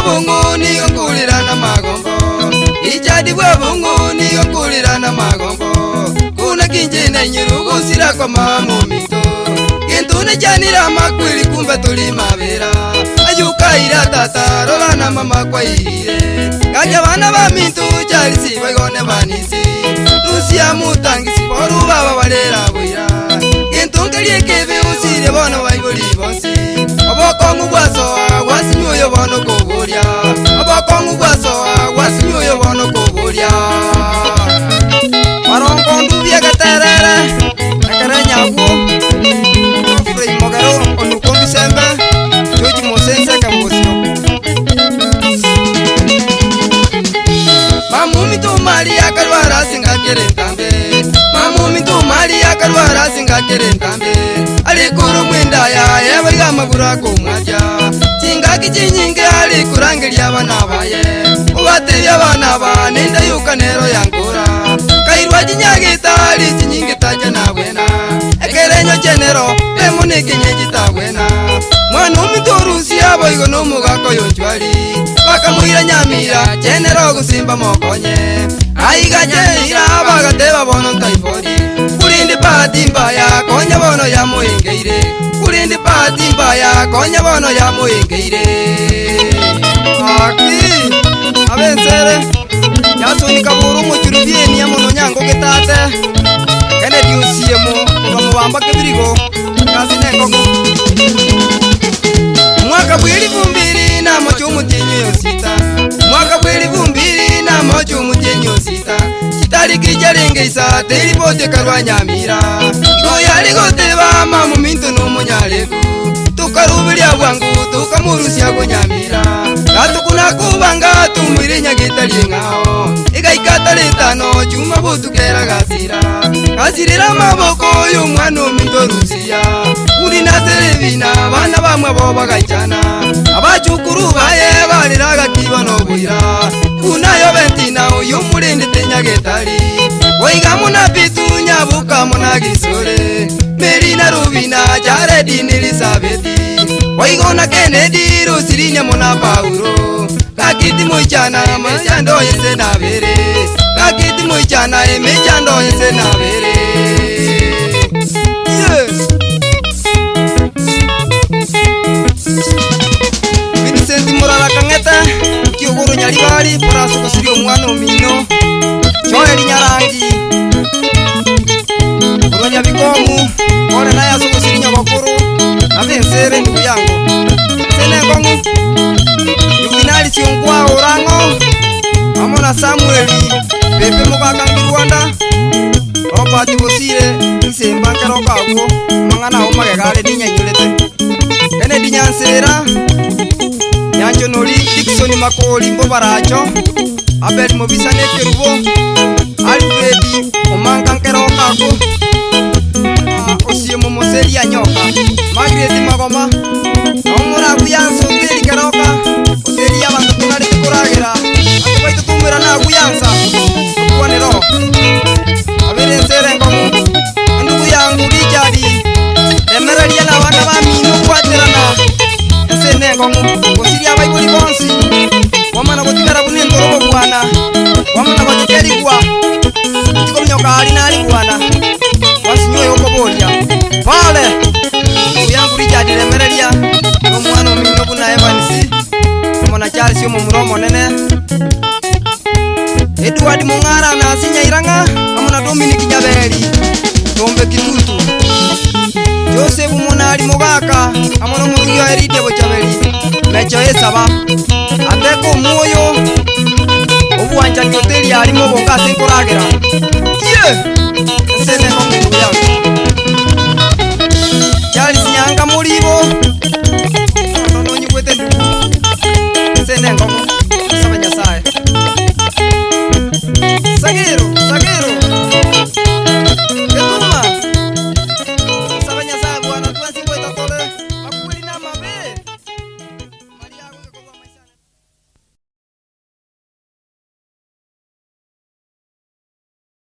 bungu niyo nkulira na magombo Ichadi bwa bungu niyo nkulira na magombo Kuna kinjina nyiru gusira kwa mamumito Kintune chanira makwili kumbe tuli mabera Ayuka ira tata rola na mama kwa ire Kaja bana ba mintu charisi baigone banisi Rusia mutangisi poru baba balera buira Kintungelie kebe usire bono baibuli bonsi Obokongu gwasoa gwasinyoyo bono kuburia Obokongu gwasoa gwasinyoyo bono kuburia Marongo ndubia gaterere Nakare nyagu Frei mogaro onukombi sembe Joji mosense kambosio Mamumi tu Maria karwara singa kerentambe Mamumi tu Maria karwara singa kerentambe Alikuru mwenda ya ebaiga magura kumwaja Chinga kichinyinge alikurangiria bana baye Ubatebya bana ba nenda yuka nero yankura Kairwa jinyagita ali chinyinge taja na bwena Ekerenyo chenero emuniki nyejita bwena Mwana umiturusi aboigo numugako yonchwali Bakamuira nyamira chenero gusimba mokonye Aiga cheira bagateba bono taifori Kulindi pati mbaya konya bono ya muingeire Kulindi pati mbaya konya bono ya muingeire Aki abensere Yasunika buru muchurubieni ya mono nyango getate Kene diusiemo Ugamubamba kebirigo Kasi nengogo Mwaka bwili vumbiri na mocho mutenyo yosita Mwaka bwili vumbiri na mocho mutenyo sita Chitali kijarenge isa teri bote karwa nyamira Goyali goteba mamu minto no munyaleku Tukarubiria bwangu tukamurusia go nyamira Gatukuna kubanga tumwire nyagitali ngao Ega ikatale tano chuma botu kera gasira Gasirira maboko y'umwana minto rusia Uri na televina bana bamwe boba gaichana Abachukuru baye bariraga kibono buira Unayo bentina uyu mulindi tenyagetali Oiga muna pitunya buka muna gisore Merina Rubina Jaredi Nilisabeti Oiga na Kennedy Rosirinya muna Paulo Kakiti moichana mechando yese na bere Kakiti moichana mechando yese na bere Yes Vincent Murala Kangeta Kiogoro Nyaribali Paraso Kosirio Mwana Omino Joeli Nyarangi Uronya Bikomu Kone naya Soko Sirinya Bakuru Avensere ndugu yangu Sene kongu Yuminali Siongwa Orango Amona Samueli Pepe Mokaka Ngirwanda Robati Bosire Ise Mbankero Kako Mangana Oma Gegale Dinya Nyulete Kene Dinya Nsera Nyanjo Noli Dixoni Makoli Mbobaracho Abel Mobisane Kerubo Alfredi Omankankero Kako Osiemo Moseli Anyoka Magreti Magoma Omura Guyanso Teri Keroka Oteri Yabantu Kunari Tukuragira Atubaito Tumira na Guyansa Akuwane roho Abele Nsere Ngomu Ndugu yangu Richardi Emerelia na wana bamino kwaterana Nsene Ngomu Gosiri abaibuli bonsi Wamana gotikara bunendo robo bwana Wamana gotikeri kwa Tiko mnyoka alina ali bwana Wasinyoye okobolia Pale Uyangu Richardi Emerelia Nomwana omino buna Evansi Mwana Charles yomo muromo nene Edward Mungara na Asinya Iranga Amuna Dominic Nyabeli Tombe Kitutu Joseph Munari Mogaka Amuna Murugio Eride Bochabeli Mecho Esaba Ateko Moyo Obuanja Nyoteli Arimo Bonga Senkuragira Yeah